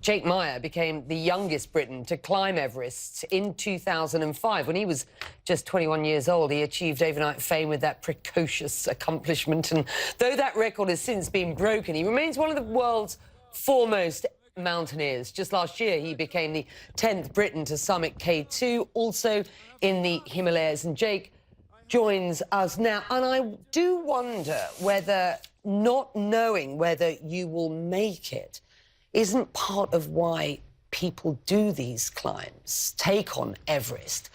Jake Meyer became the youngest Briton to climb Everest in 2005. When he was just 21 years old, he achieved overnight fame with that precocious accomplishment. And though that record has since been broken, he remains one of the world's foremost mountaineers. Just last year, he became the 10th Briton to summit K2, also in the Himalayas. And Jake joins us now. And I do wonder whether not knowing whether you will make it isn't part of why people do these climbs, take on Everest.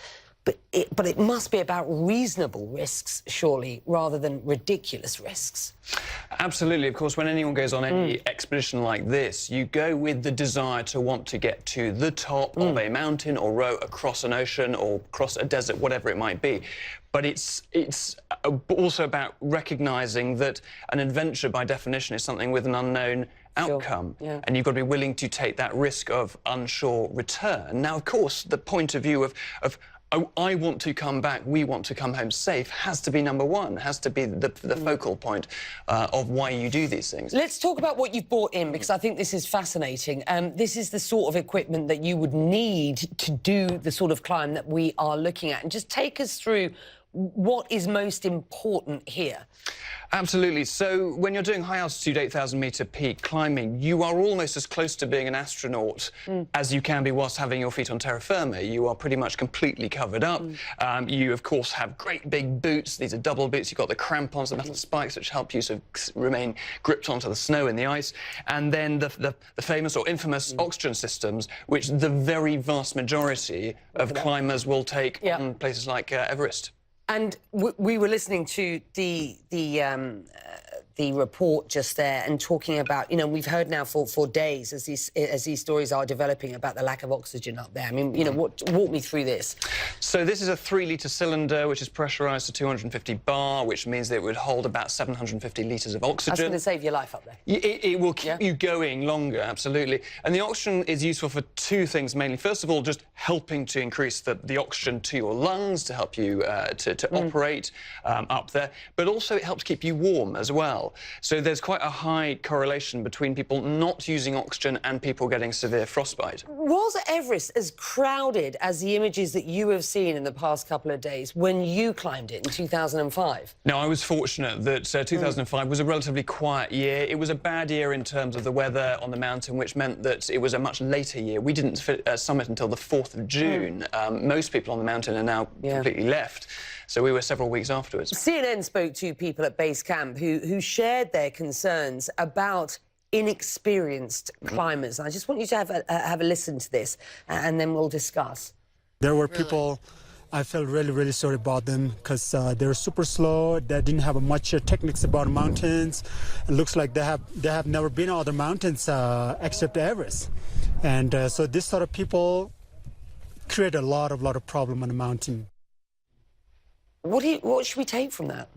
But it must be about reasonable risks, surely, rather than ridiculous risks. Absolutely. Of course, when anyone goes on any expedition like this, you go with the desire to want to get to the top of a mountain or row across an ocean or cross a desert, whatever it might be. But it's also about recognizing that an adventure, by definition, is something with an unknown outcome. Sure. Yeah. And you've got to be willing to take that risk of unsure return. Now, of course, the point of view of oh, I want to come back, we want to come home safe, has to be number one, has to be the focal point of why you do these things. Let's talk about what you've brought in, because I think this is fascinating. This is the sort of equipment that you would need to do the sort of climb that we are looking at. And just take us through what is most important here. Absolutely. So when you're doing high-altitude 8,000-metre peak climbing, you are almost as close to being an astronaut as you can be whilst having your feet on terra firma. You are pretty much completely covered up. You, of course, have great big boots. These are double boots. You've got the crampons, the metal spikes, which help you sort of remain gripped onto the snow and the ice. And then the famous or infamous oxygen systems, which the very vast majority of climbers will take on places like Everest. And we were listening to the report just there and talking about, you know, we've heard now for days as these stories are developing about the lack of oxygen up there. I mean, you know, walk me through this. So this is a 3-litre cylinder which is pressurised to 250 bar, which means that it would hold about 750 litres of oxygen. That's going to save your life up there. It will keep you going longer, absolutely. And the oxygen is useful for two things mainly. First of all, just helping to increase the oxygen to your lungs to help you to operate up there, but also it helps keep you warm as well. So there's quite a high correlation between people not using oxygen and people getting severe frostbite. Was Everest as crowded as the images that you have seen in the past couple of days when you climbed it in 2005? No, I was fortunate that 2005 was a relatively quiet year. It was a bad year in terms of the weather on the mountain, which meant that it was a much later year. We didn't summit until the 4th of June. Most people on the mountain are now completely left. So we were several weeks afterwards. CNN spoke to people at base camp who shared their concerns about inexperienced climbers. I just want you to have a listen to this, and then we'll discuss. There were people, I felt really sorry about them because they were super slow. They didn't have much techniques about mountains. It looks like they have never been on other mountains except Everest. And so this sort of people create a lot of problem on the mountain. What should we take from that?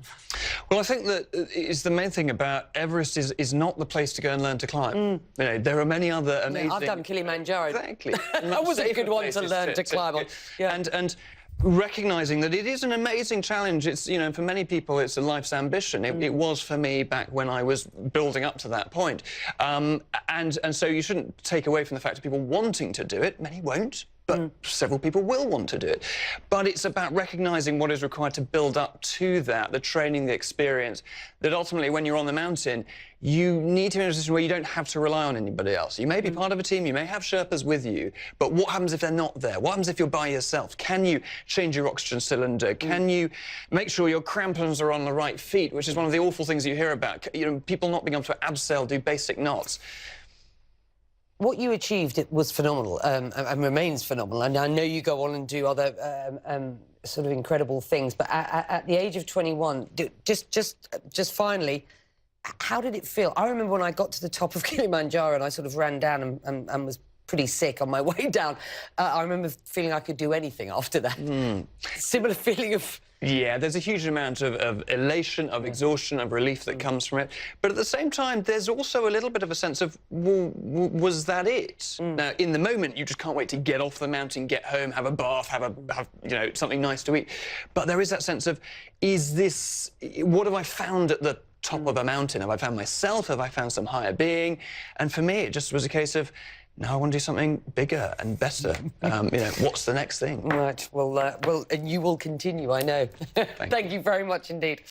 Well, I think that is the main thing about Everest is not the place to go and learn to climb. You know, there are many other amazing... I've done Kilimanjaro. Exactly. That was a good one to learn to climb on. Yeah. And recognising that it is an amazing challenge. It's, you know, for many people, it's a life's ambition. It was for me back when I was building up to that point. And so you shouldn't take away from the fact of people wanting to do it. Many won't. But several people will want to do it. But it's about recognising what is required to build up to that, the training, the experience, that ultimately when you're on the mountain, you need to be in a position where you don't have to rely on anybody else. You may be part of a team, you may have Sherpas with you, but what happens if they're not there? What happens if you're by yourself? Can you change your oxygen cylinder? Can you make sure your crampons are on the right feet, which is one of the awful things you hear about, you know, people not being able to abseil, do basic knots. What you achieved, it was phenomenal and remains phenomenal. And I know you go on and do other sort of incredible things. But at the age of 21, just finally, how did it feel? I remember when I got to the top of Kilimanjaro and I sort of ran down and was pretty sick on my way down. I remember feeling I could do anything after that. Similar feeling of... Yeah, there's a huge amount of elation, of exhaustion, of relief that comes from it. But at the same time, there's also a little bit of a sense of, well, was that it? Now, in the moment, you just can't wait to get off the mountain, get home, have a bath, have you know, something nice to eat. But there is that sense of, is this... What have I found at the top of a mountain? Have I found myself? Have I found some higher being? And for me, it just was a case of, now I want to do something bigger and better. You know, what's the next thing? Right. Well, and you will continue, I know. Thank you very much indeed.